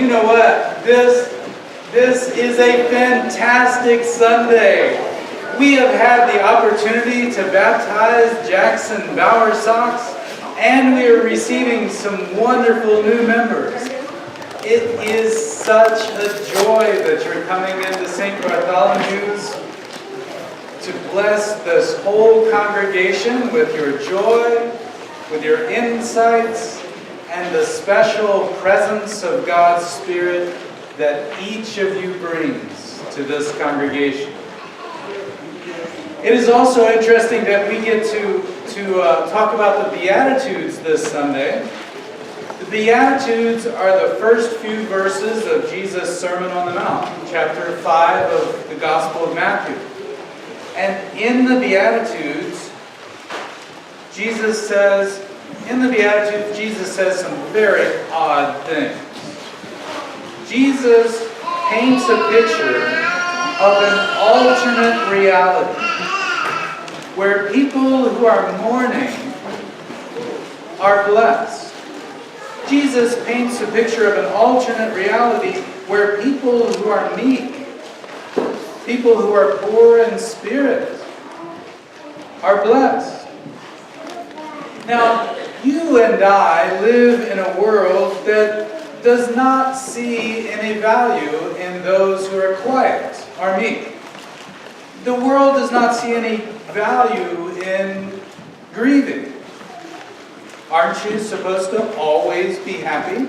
know what? This is a fantastic Sunday. We have had the opportunity to baptize Jackson Bowersox, and we are receiving some wonderful new members. It is such a joy that you're coming into St. Bartholomew's to bless this whole congregation with your joy, with your insights, and the special presence of God's Spirit that each of you brings to this congregation. It is also interesting that we get to talk about the Beatitudes this Sunday. The Beatitudes are the first few verses of Jesus' Sermon on the Mount, chapter 5 of the Gospel of Matthew. And in the Beatitudes, Jesus says some very odd things. Jesus paints a picture of an alternate reality where people who are mourning are blessed. Jesus paints a picture of an alternate reality where people who are meek, people who are poor in spirit, are blessed. Now, you and I live in a world that does not see any value in those who are quiet, are meek. The world does not see any value in grieving. Aren't you supposed to always be happy?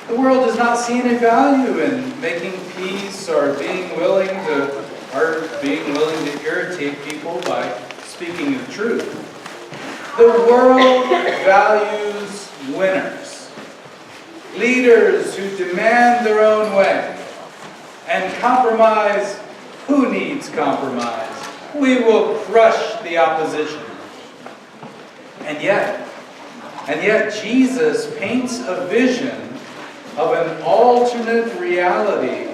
The world does not see any value in making peace or being willing to irritate people by speaking the truth. The world values winners, leaders who demand their own way, and compromise. Who needs compromise? We will crush the opposition. And yet Jesus paints a vision of an alternate reality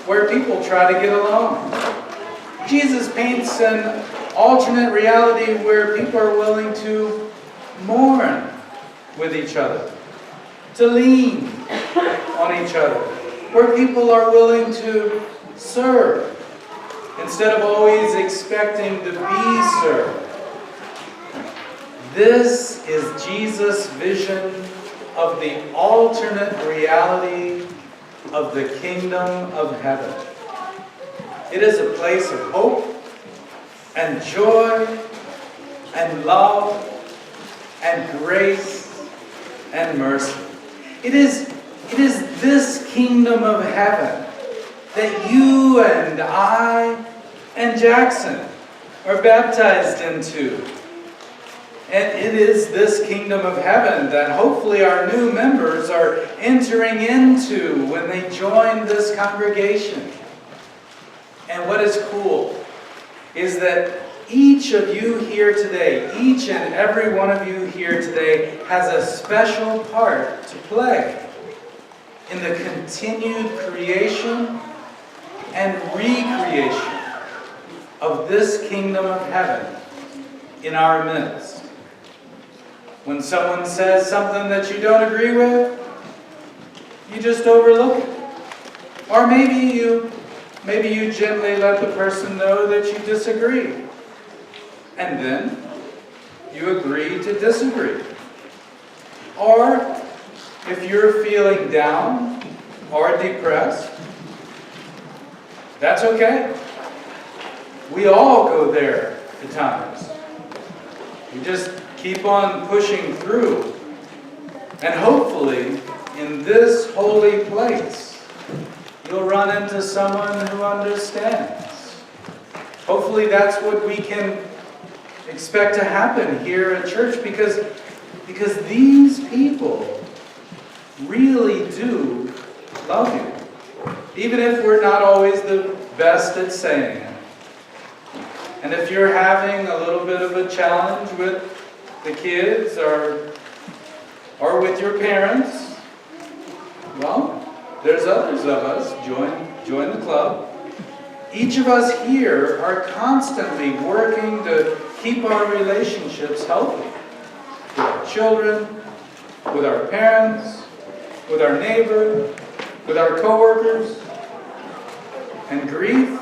where people try to get along. Jesus paints an alternate reality where people are willing to mourn with each other, to lean on each other, where people are willing to serve instead of always expecting to be served. This is Jesus' vision of the alternate reality of the kingdom of heaven. It is a place of hope and joy and love and grace and mercy. It is this kingdom of heaven that you and I and Jackson are baptized into. And it is this kingdom of heaven that hopefully our new members are entering into when they join this congregation. And what is cool is that each of you here today, each and every one of you here today, has a special part to play in the continued creation and recreation of this kingdom of heaven in our midst. When someone says something that you don't agree with, you just overlook it. Or maybe you gently let the person know that you disagree. And then you agree to disagree. Or if you're feeling down or depressed, that's okay. We all go there at times. We just keep on pushing through. And hopefully, in this holy place, you'll run into someone who understands. Hopefully that's what we can expect to happen here at church, because these people really do love you. Even if we're not always the best at saying it. And if you're having a little bit of a challenge with the kids or with your parents, well, there's others of us. Join the club. Each of us here are constantly working to keep our relationships healthy. With our children, with our parents, with our neighbor, with our coworkers. And grief?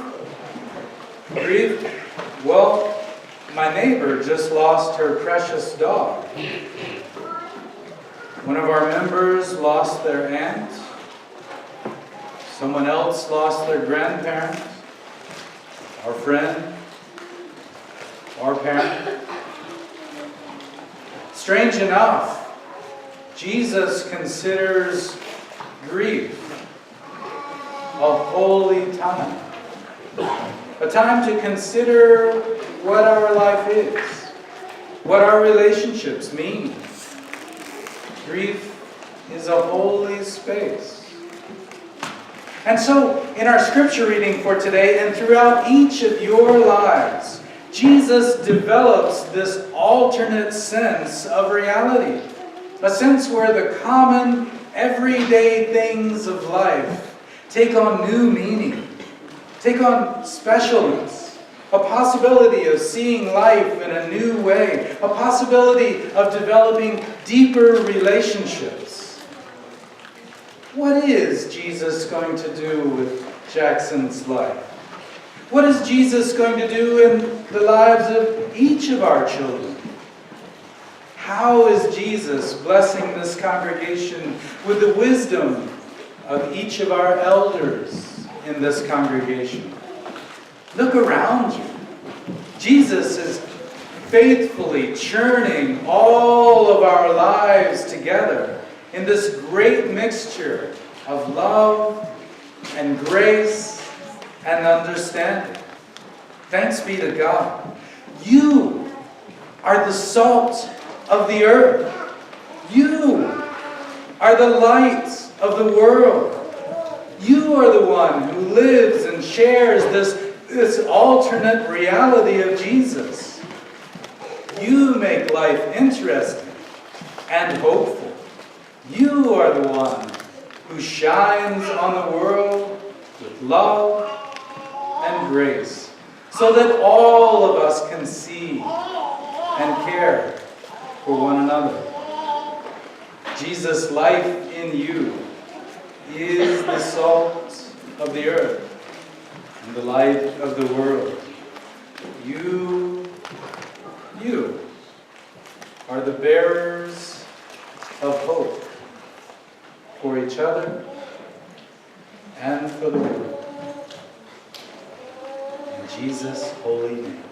Grief? Well, my neighbor just lost her precious dog. One of our members lost their aunt. Someone else lost their grandparent. Our friend. Our parent. Strange enough, Jesus considers grief a holy time. A time to consider what our life is, what our relationships mean. Grief is a holy space. And so, in our scripture reading for today and throughout each of your lives, Jesus develops this alternate sense of reality. A sense where the common, everyday things of life take on new meaning, take on specialness, a possibility of seeing life in a new way, a possibility of developing deeper relationships. What is Jesus going to do with Jackson's life? What is Jesus going to do in the lives of each of our children? How is Jesus blessing this congregation with the wisdom of each of our elders in this congregation? Look around you. Jesus is faithfully churning all of our lives together in this great mixture of love and grace and understanding. Thanks be to God. You are the salt of the earth. You are the light of the world. You are the one who lives and shares this alternate reality of Jesus. You make life interesting and hopeful. You are the one who shines on the world with love and grace, so that all of us can see and care for one another. Jesus' life in you is the salt of the earth and the light of the world. You are the bearers of hope for each other and for the world. In Jesus' holy name.